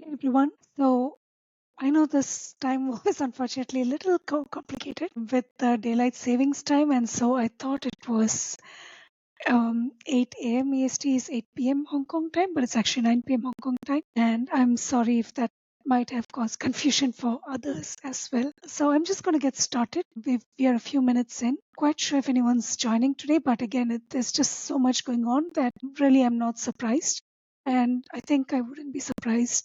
Hey everyone. So I know this time was unfortunately a little complicated with the daylight savings time, and so I thought it was 8 a.m. EST is 8 p.m. Hong Kong time, but it's actually 9 p.m. Hong Kong time. And I'm sorry if that might have caused confusion for others as well. So I'm just going to get started. We are a few minutes in. Quite sure if anyone's joining today, but again, there's just so much going on that really I'm not surprised. And I think I wouldn't be surprised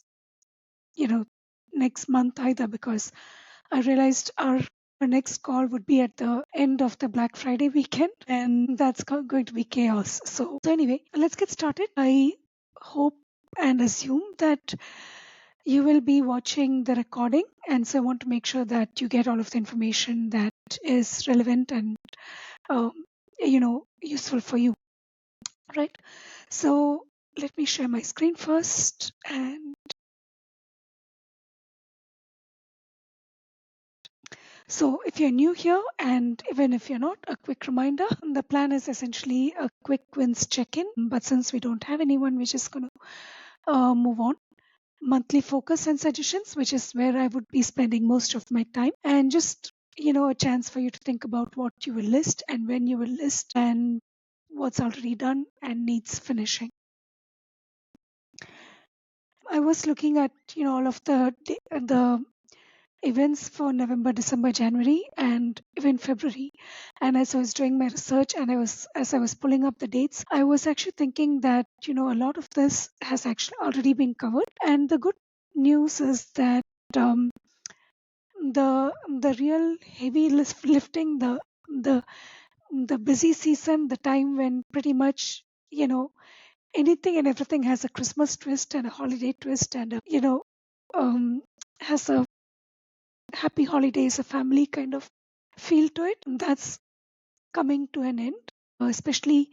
you know next month either, because I realized our next call would be at the end of the Black Friday weekend, and that's going to be chaos. So anyway, let's get started. I hope and assume that you will be watching the recording, and so I want to make sure that you get all of the information that is relevant and um, useful for you, right? So let me share my screen first. And so if you're new here, and even if you're not, a quick reminder, the plan is essentially a quick wins check-in. But since we don't have anyone, we're just going to move on. Monthly focus and suggestions, which is where I would be spending most of my time. And just, a chance for you to think about what you will list and when you will list and what's already done and needs finishing. I was looking at, all of the events for November, December, January, and even February. And as I was doing my research and as I was pulling up the dates, I was actually thinking that, a lot of this has actually already been covered. And the good news is that um, the real heavy lifting, the the busy season, the time when pretty much, anything and everything has a Christmas twist and a holiday twist and um, has a happy holidays, a family kind of feel to it. That's coming to an end. Especially,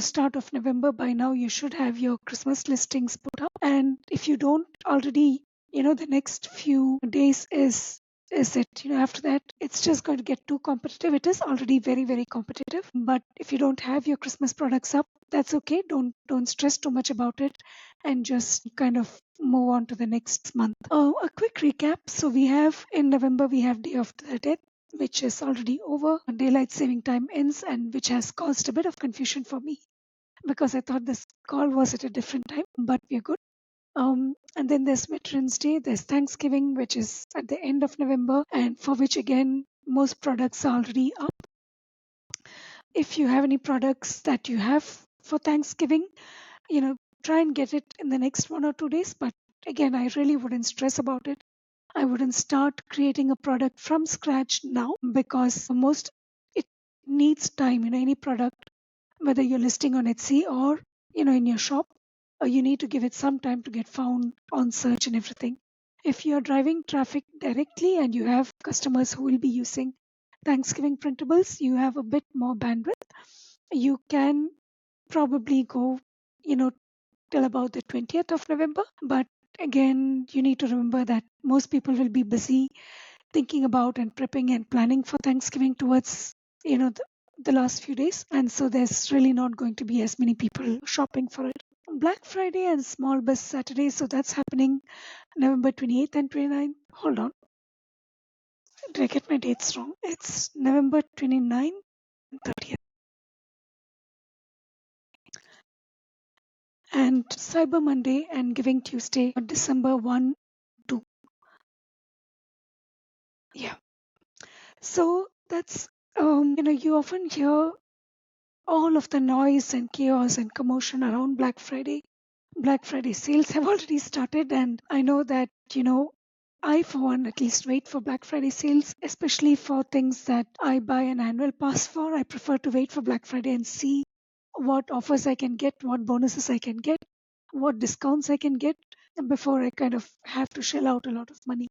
start of November. By now, you should have your Christmas listings put up. And if you don't already, the next few days is it. After that, it's just going to get too competitive. It is already very, very competitive. But if you don't have your Christmas products up, that's okay. Don't stress too much about it, and just kind of move on to the next month. A quick recap. So we have in November we have Day of the Dead, which is already over. Daylight saving time ends, and which has caused a bit of confusion for me because I thought this call was at a different time, but we're good. And then there's Veterans Day, there's Thanksgiving, which is at the end of November, and for which again most products are already up. If you have any products that you have for Thanksgiving, try and get it in the next 1 or 2 days. But again, I really wouldn't stress about it. I wouldn't start creating a product from scratch now, because most it needs time. Any product, whether you're listing on Etsy or in your shop, you need to give it some time to get found on search and everything. If you're driving traffic directly and you have customers who will be using Thanksgiving printables, you have a bit more bandwidth. You can probably go, you know, till about the 20th of November. But again, you need to remember that most people will be busy thinking about and prepping and planning for Thanksgiving towards, the last few days. And so there's really not going to be as many people shopping for it. Black Friday and Small Biz Saturday. So that's happening November 28th and 29th. Hold on. Did I get my dates wrong? It's November 29th and 30th. And Cyber Monday and Giving Tuesday, December 1, 2. Yeah. So that's, you often hear all of the noise and chaos and commotion around Black Friday. Black Friday sales have already started, and I know that, I, for one, at least wait for Black Friday sales, especially for things that I buy an annual pass for. I prefer to wait for Black Friday and see what offers I can get, what bonuses I can get, what discounts I can get before I kind of have to shell out a lot of money.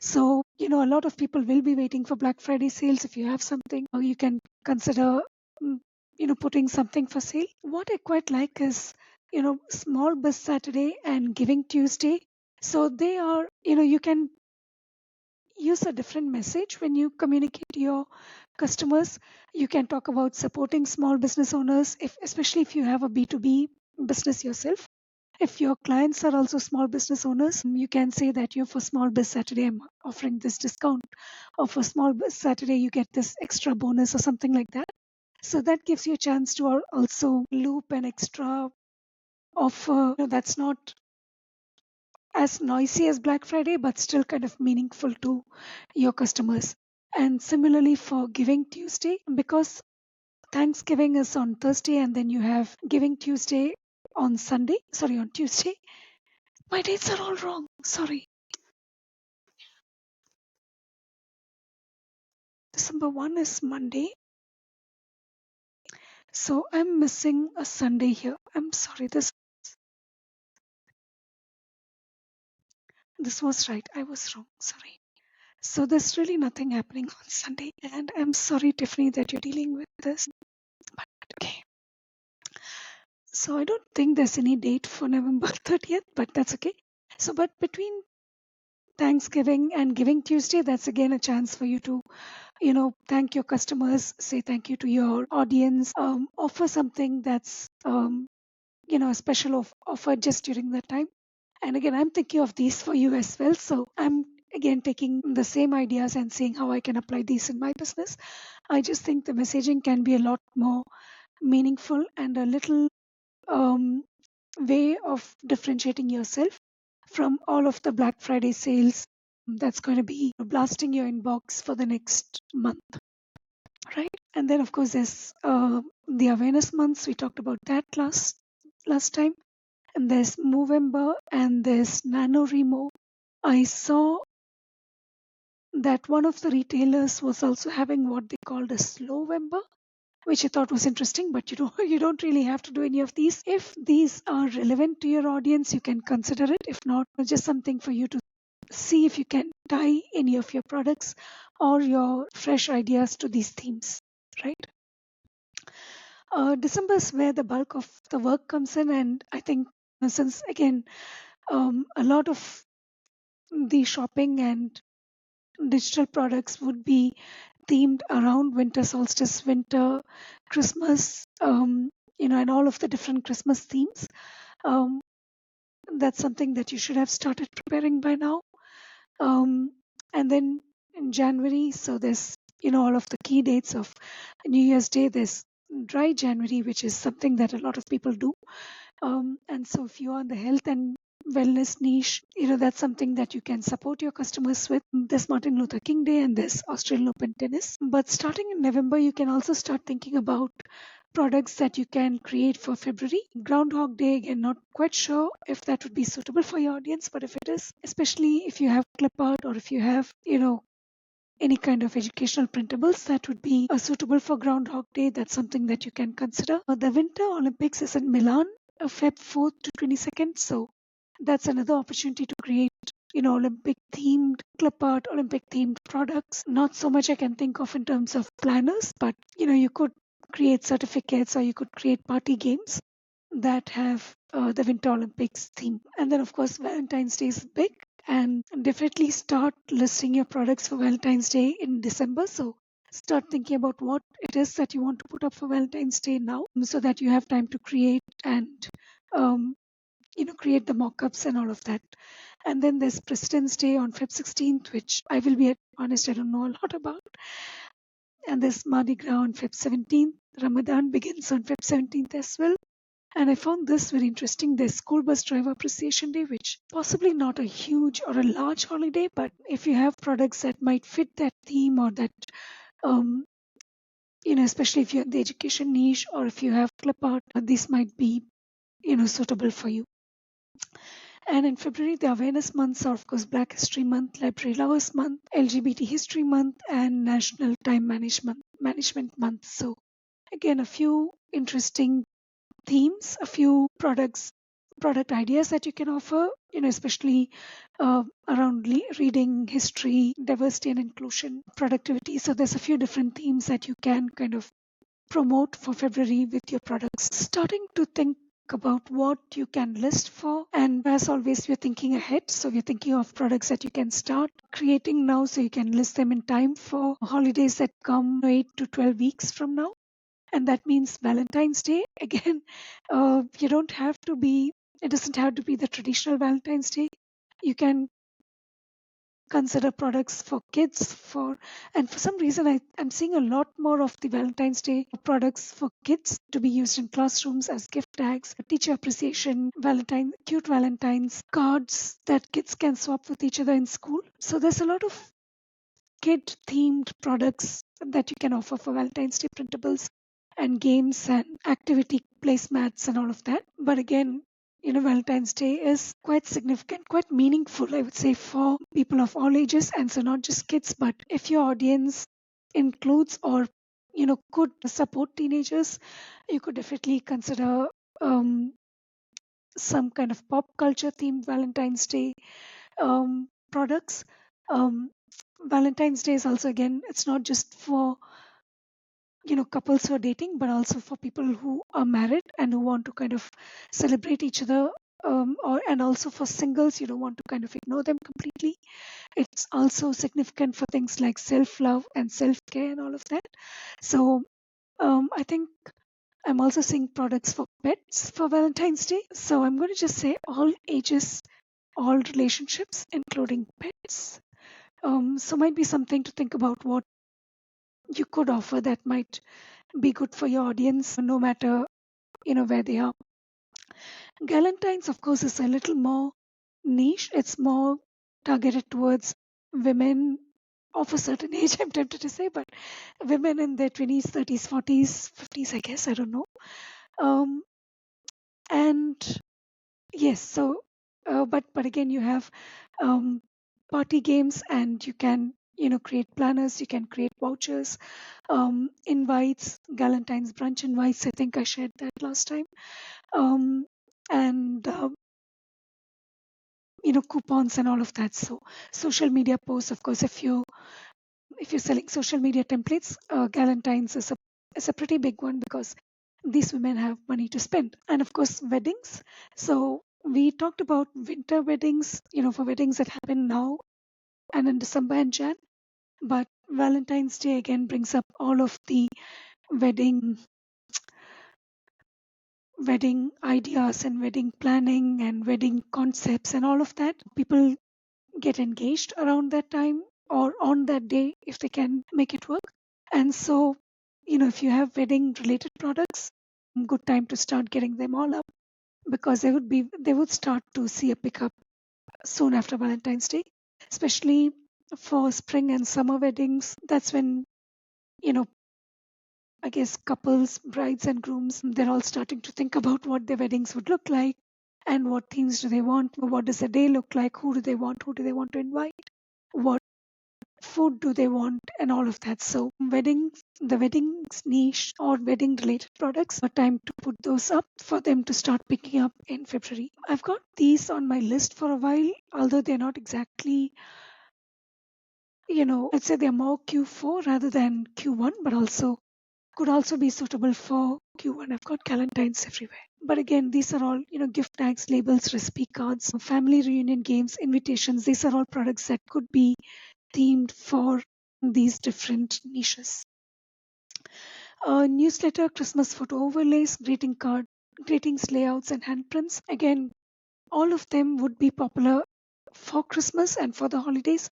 So, a lot of people will be waiting for Black Friday sales. If you have something, or you can consider, mm, putting something for sale. What I quite like is, Small Biz Saturday and Giving Tuesday. So they are, you can use a different message when you communicate to your customers. You can talk about supporting small business owners, especially if you have a B2B business yourself. If your clients are also small business owners, you can say that you for Small Biz Saturday, I'm offering this discount, or for Small Biz Saturday, you get this extra bonus or something like that. So that gives you a chance to also loop an extra offer that's not as noisy as Black Friday, but still kind of meaningful to your customers. And similarly for Giving Tuesday, because Thanksgiving is on Thursday and then you have Giving Tuesday on Tuesday. My dates are all wrong. Sorry. December 1 is Monday. So I'm missing a Sunday here. I'm sorry. This was right. I was wrong. Sorry. So there's really nothing happening on Sunday. And I'm sorry, Tiffany, that you're dealing with this. But okay. So I don't think there's any date for November 30th, but that's okay. So, but between Thanksgiving and Giving Tuesday, that's again a chance for you to, thank your customers, say thank you to your audience, offer something that's, a special offer just during that time. And again, I'm thinking of these for you as well. So I'm again taking the same ideas and seeing how I can apply these in my business. I just think the messaging can be a lot more meaningful and a little um, way of differentiating yourself from all of the Black Friday sales that's going to be blasting your inbox for the next month, right? And then of course there's the awareness months. We talked about that last time. And there's Movember and there's NaNoWriMo. I saw that one of the retailers was also having what they called a Slowember, which I thought was interesting, but you don't really have to do any of these. If these are relevant to your audience, you can consider it. If not, it's just something for you to see if you can tie any of your products or your fresh ideas to these themes, right? December is where the bulk of the work comes in, and I think since again a lot of the shopping and digital products would be themed around winter solstice, winter, Christmas, and all of the different Christmas themes. Um, that's something that you should have started preparing by now. And then in January, so there's, all of the key dates of New Year's Day, there's Dry January, which is something that a lot of people do. And so if you're on the health and wellness niche, that's something that you can support your customers with. There's Martin Luther King Day and there's Australian Open tennis. But starting in November, you can also start thinking about products that you can create for February. Groundhog Day, again, not quite sure if that would be suitable for your audience, but if it is, especially if you have clip art or if you have, any kind of educational printables that would be suitable for Groundhog Day, that's something that you can consider. The Winter Olympics is in Milan, Feb 4th to 22nd. So that's another opportunity to create, Olympic themed clip art, Olympic themed products. Not so much I can think of in terms of planners, but you could create certificates or you could create party games that have the Winter Olympics theme. And then of course Valentine's Day is big, and definitely start listing your products for Valentine's Day in December. So start thinking about what it is that you want to put up for Valentine's Day now, so that you have time to create and um, create the mock-ups and all of that. And then there's President's Day on Feb 16th, which I will be honest, I don't know a lot about. And there's Mardi Gras on Feb 17th. Ramadan begins on Feb 17th as well. And I found this very interesting. There's School Bus Driver Appreciation Day, which possibly not a huge or a large holiday, but if you have products that might fit that theme or that, um, especially if you're in the education niche or if you have clip art, this might be, suitable for you. And in February, the awareness months are, of course, Black History Month, Library Lovers Month, LGBT History Month, and National Time Management Month. So again, a few interesting themes, a few product ideas that you can offer, especially around reading, history, diversity and inclusion, productivity. So there's a few different themes that you can kind of promote for February with your products. Starting to think about what you can list for, and as always we're thinking ahead, so we're thinking of products that you can start creating now so you can list them in time for holidays that come 8 to 12 weeks from now. And that means Valentine's Day. Again, you don't have to be It doesn't have to be the traditional Valentine's Day. You can consider products for kids and for some reason I'm seeing a lot more of the Valentine's Day products for kids to be used in classrooms as gift tags, teacher appreciation, cute Valentine's cards that kids can swap with each other in school. So there's a lot of kid themed products that you can offer for Valentine's Day printables and games and activity placemats and all of that. But again, Valentine's Day is quite significant, quite meaningful, I would say, for people of all ages. And so not just kids, but if your audience includes or, could support teenagers, you could definitely consider some kind of pop culture themed Valentine's Day products. Um, Valentine's Day is also, again, it's not just for couples who are dating, but also for people who are married and who want to kind of celebrate each other, and also for singles, you don't want to kind of ignore them completely. It's also significant for things like self-love and self-care and all of that. So I think I'm also seeing products for pets for Valentine's Day. So I'm going to just say all ages, all relationships, including pets. So might be something to think about what you could offer that might be good for your audience, no matter where they are. Galentine's, of course, is a little more niche. It's more targeted towards women of a certain age, I'm tempted to say, but women in their 20s, 30s, 40s, 50s, I guess, I don't know. And yes, so but again, you have party games, and you can create planners, you can create vouchers, invites, Galentine's brunch invites. I think I shared that last time. And coupons and all of that. So social media posts, of course, if you're selling social media templates, Galentine's is a pretty big one because these women have money to spend. And of course, weddings. So we talked about winter weddings, for weddings that happen now and in December and Jan. But Valentine's Day again brings up all of the wedding ideas and wedding planning and wedding concepts and all of that. People get engaged around that time or on that day if they can make it work. And so, if you have wedding related products, good time to start getting them all up, because they would start to see a pickup soon after Valentine's Day, especially for spring and summer weddings. That's when, you know, I guess couples, brides and grooms, they're all starting to think about what their weddings would look like and what themes do they want, what does a day look like, who do they want, to invite, what food do they want, and all of that. So the weddings niche or wedding related products, are time to put those up for them to start picking up in February. I've got these on my list for a while, although they're not exactly, let's say they're more Q4 rather than Q1, but also could also be suitable for Q1. I've got Galentine's everywhere. But again, these are all, gift tags, labels, recipe cards, family reunion games, invitations. These are all products that could be themed for these different niches. Newsletter, Christmas photo overlays, greetings layouts, and handprints. Again, all of them would be popular for Christmas and for the holidays,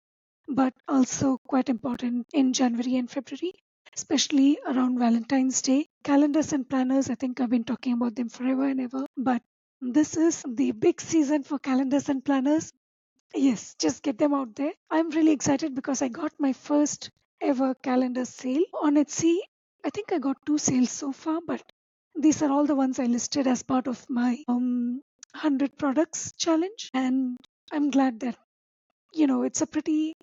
but also quite important in January and February, especially around Valentine's Day. Calendars and planners, I think I've been talking about them forever and ever, but this is the big season for calendars and planners. Yes, just get them out there. I'm really excited because I got my first ever calendar sale on Etsy. I think I got 2 sales so far, but these are all the ones I listed as part of my 100 products challenge. And I'm glad that, it's a pretty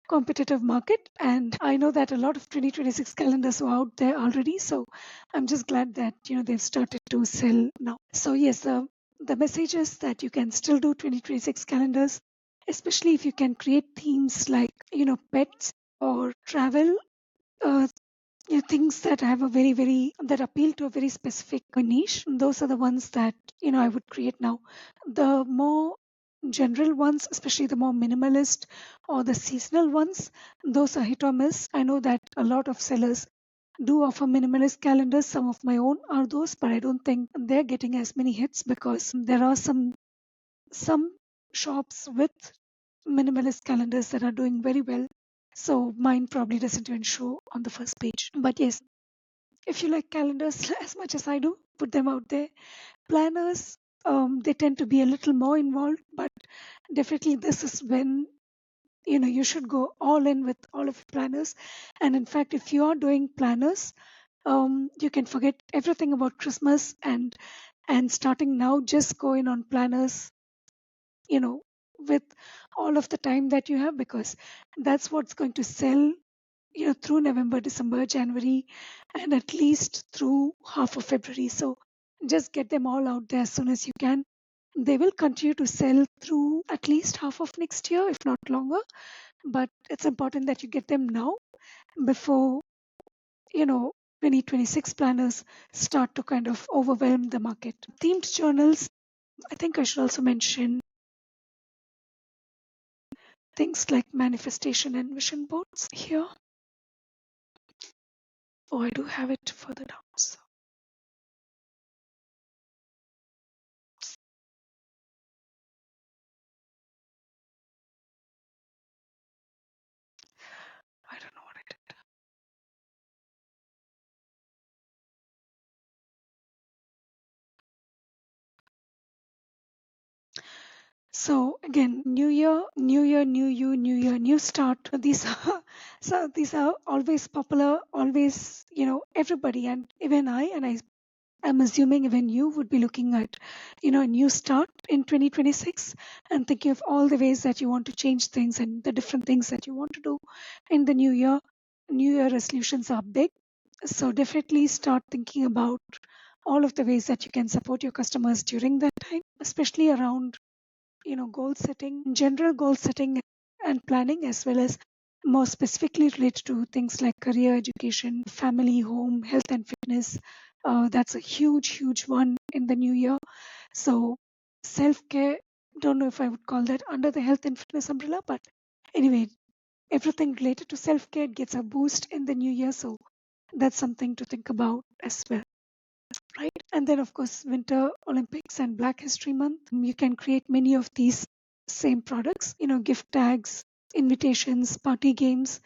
competitive market, and I know that a lot of 2026 calendars were out there already, so I'm just glad that they've started to sell now. So yes, the message is that you can still do 2026 calendars, especially if you can create themes like pets or travel, uh, things that have a that appeal to a very specific niche. Those are the ones that I would create now. The more general ones, especially the more minimalist or the seasonal ones, those are hit or miss. I know that a lot of sellers do offer minimalist calendars. Some of my own are those, but I don't think they're getting as many hits because there are some shops with minimalist calendars that are doing very well. So mine probably doesn't even show on the first page. But yes, if you like calendars as much as I do, put them out there. Planners, they tend to be a little more involved, but definitely this is when you should go all in with all of your planners. And in fact, if you are doing planners, you can forget everything about Christmas and starting now, just go in on planners, you know, with all of the time that you have, because that's what's going to sell, through November, December, January, and at least through half of February. So just get them all out there as soon as you can. They will continue to sell through at least half of next year, if not longer. But it's important that you get them now before, you know, 2026 planners start to kind of overwhelm the market. Themed journals, I think I should also mention things like manifestation and vision boards here. Oh, I do have it further down. So I don't know what I did. So again, new year, new you, new year, new start. These are these are always popular, always, everybody, and even I'm assuming even you would be looking at, a new start in 2026 and thinking of all the ways that you want to change things and the different things that you want to do in the new year. New year resolutions are big. So definitely start thinking about all of the ways that you can support your customers during that time, especially around, goal setting, general goal setting and planning, as well as more specifically related to things like career, education, family, home, health and fitness. That's a huge one in the new year. So self-care, don't know if I would call that under the health and fitness umbrella, but anyway, everything related to self-care gets a boost in the new year. So that's something to think about as well, right? And then, of course, Winter Olympics and Black History Month. You can create many of these same products, gift tags, invitations, party games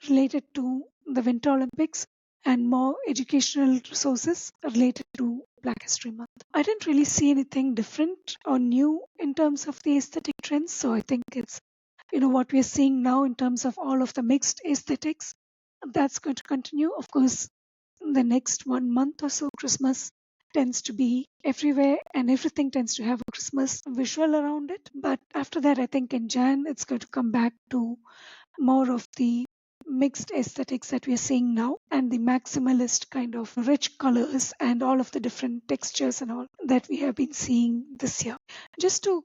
related to the Winter Olympics, and more educational resources related to Black History Month. I didn't really see anything different or new in terms of the aesthetic trends. So I think it's, what we're seeing now in terms of all of the mixed aesthetics, that's going to continue. Of course, the next 1 month or so, Christmas tends to be everywhere and everything tends to have a Christmas visual around it. But after that, I think in Jan, it's going to come back to more of the mixed aesthetics that we're seeing now and the maximalist kind of rich colors and all of the different textures and all that we have been seeing this year. Just to,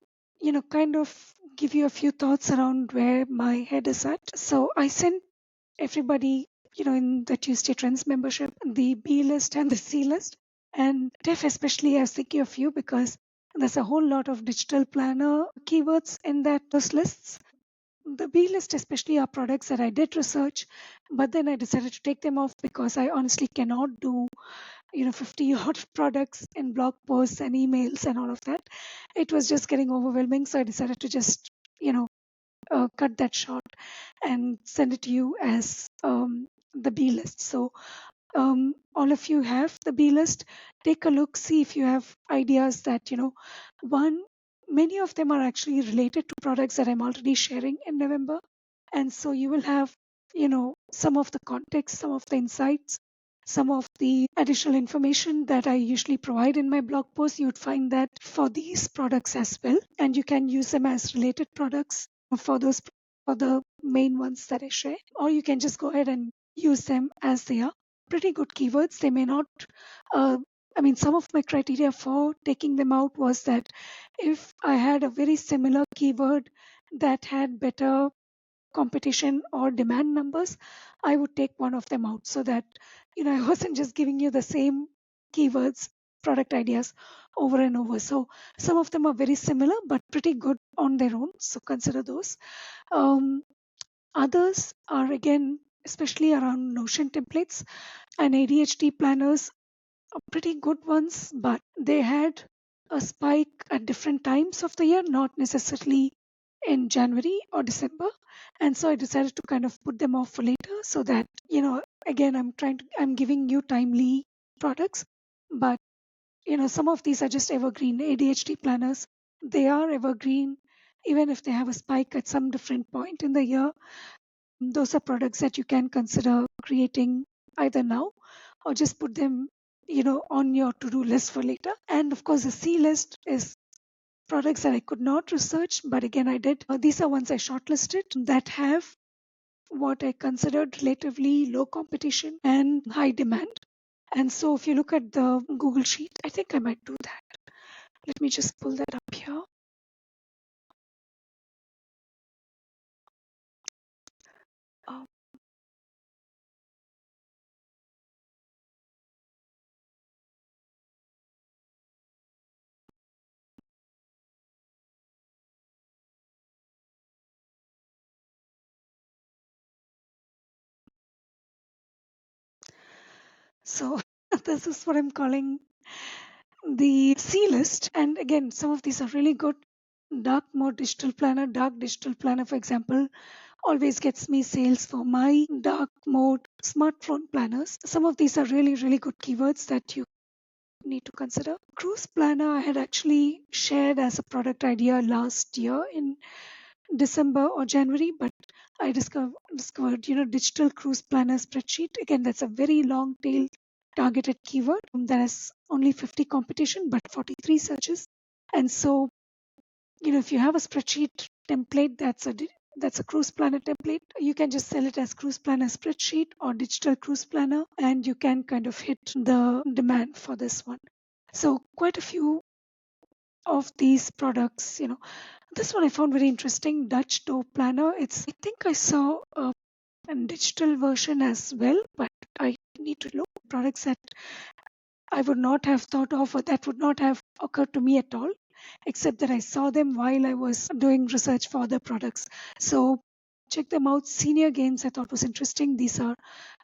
kind of give you a few thoughts around where my head is at. So I sent everybody, in the Tuesday Trends membership, the B list and the C list. And Def, especially, I was thinking of you because there's a whole lot of digital planner keywords in those lists. The B list, especially, are products that I did research, but then I decided to take them off because I honestly cannot do, 50 odd products in blog posts and emails and all of that. It was just getting overwhelming. So I decided to just, cut that short and send it to you as the B list. So all of you have the B list. Take a look, see if you have ideas that, one, many of them are actually related to products that I'm already sharing in November. And so you will have, some of the context, some of the insights, some of the additional information that I usually provide in my blog post. You would find that for these products as well. And you can use them as related products for those, for the main ones that I share, or you can just go ahead and use them as they are. Pretty good keywords. They may not, uh, some of my criteria for taking them out was that if I had a very similar keyword that had better competition or demand numbers, I would take one of them out so that, I wasn't just giving you the same keywords, product ideas over and over. So some of them are very similar but pretty good on their own. So consider those. Um, Others are again especially around Notion templates and ADHD planners are pretty good ones, but they had a spike at different times of the year, not necessarily in January or December. And so I decided to kind of put them off for later so that, again, I'm giving you timely products, but, some of these are just evergreen ADHD planners. They are evergreen, even if they have a spike at some different point in the year. Those are products that you can consider creating either now or just put them, on your to-do list for later. And of course, the C list is products that I could not research, but again, I did. These are ones I shortlisted that have what I considered relatively low competition and high demand. And so if you look at the Google Sheet, I think I might do that. Let me just pull that up here. Um, so this is what I'm calling the C list. And again, some of these are really good. Dark mode digital planner, dark digital planner, for example, always gets me sales for my dark mode smartphone planners. Some of these are really, really good keywords that you need to consider. Cruise planner I had actually shared as a product idea last year in December or January, but I discovered, digital cruise planner spreadsheet. Again, that's a very long tail targeted keyword that has only 50 competition but 43 searches. And so, if you have a spreadsheet template that's a cruise planner template, you can just sell it as cruise planner spreadsheet or digital cruise planner, and you can kind of hit the demand for this one. So quite a few of these products, this one I found very interesting, Dutch door planner. I think I saw a digital version as well, but I need to look products that I would not have thought of or that would not have occurred to me at all, except that I saw them while I was doing research for other products. So check them out. Senior games I thought was interesting. These are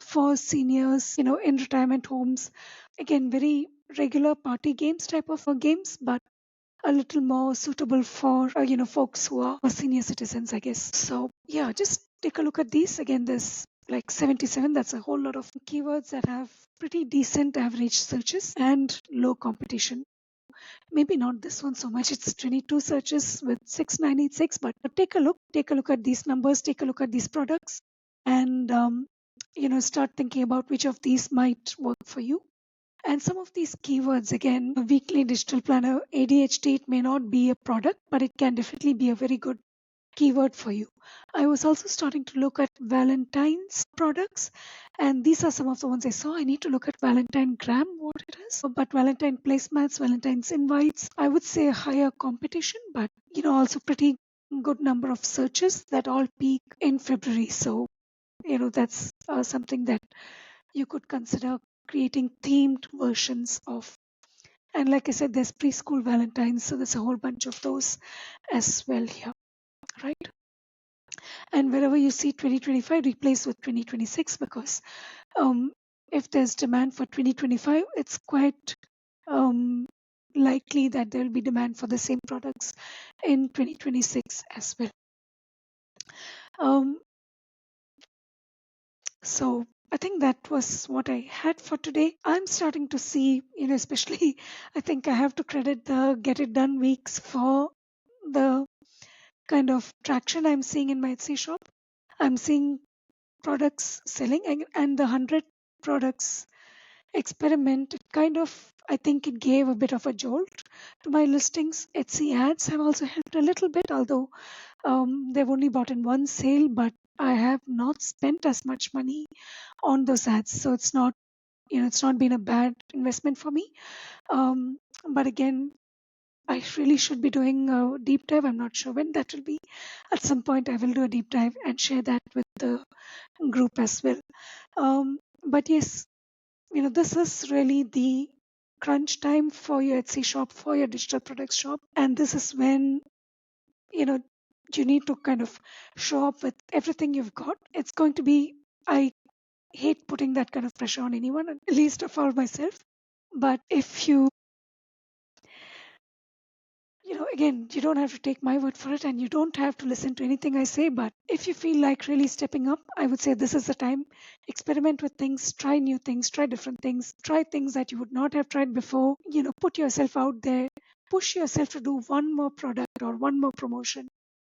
for seniors, in retirement homes. Again, very regular party games type of games, but a little more suitable for folks who are senior citizens, I guess. So yeah, just take a look at these. Again, there's like 77. That's a whole lot of keywords that have pretty decent average searches and low competition. Maybe not this one so much. It's 22 searches with 6986, but take a look at these numbers, take a look at these products, and start thinking about which of these might work for you. And some of these keywords, again, a weekly digital planner, ADHD, it may not be a product, but it can definitely be a very good keyword for you. I was also starting to look at Valentine's products, and these are some of the ones I saw. I need to look at Valentine Gram, what it is. But Valentine placemats, Valentine's invites, I would say higher competition, but also pretty good number of searches that all peak in February. So, that's something that you could consider creating themed versions of. And like I said, there's preschool Valentines, so there's a whole bunch of those as well here, right? And wherever you see 2025, replace with 2026 because um, if there's demand for 2025, it's quite um, likely that there will be demand for the same products in 2026 as well. Um, So I think that was what I had for today. I'm starting to see, especially I think I have to credit the Get It Done weeks for the kind of traction I'm seeing in my Etsy shop. I'm seeing products selling and the 100 products experiment, it kind of, I think it gave a bit of a jolt to my listings. Etsy ads have also helped a little bit, although they've only bought in one sale, but I have not spent as much money on those ads. So it's not been a bad investment for me. But again, I really should be doing a deep dive. I'm not sure when that will be. At some point, I will do a deep dive and share that with the group as well. But yes, this is really the crunch time for your Etsy shop, for your digital products shop. And this is when, you know, you need to kind of show up with everything you've got. It's going to be I hate putting that kind of pressure on anyone, at least of all myself. But if again, you don't have to take my word for it and you don't have to listen to anything I say. But if you feel like really stepping up, I would say this is the time. Experiment with things, try new things, try different things, try things that you would not have tried before. Put yourself out there, push yourself to do one more product or one more promotion,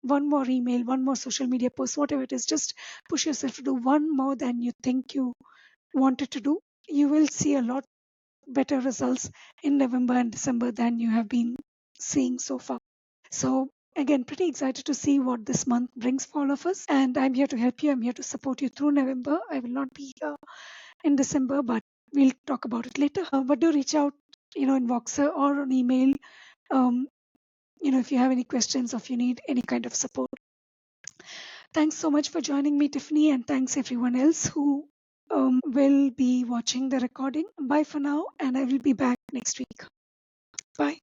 one more email, one more social media post, whatever it is. Just push yourself to do one more than you think you wanted to do. You will see a lot better results in November and December than you have been seeing so far. So, again, pretty excited to see what this month brings for all of us. And I'm here to help you. I'm here to support you through November. I will not be here in December, but we'll talk about it later. But do reach out, in Voxer or on email, um, if you have any questions or if you need any kind of support. Thanks so much for joining me, Tiffany, and thanks everyone else who will be watching the recording. Bye for now, and I will be back next week. Bye.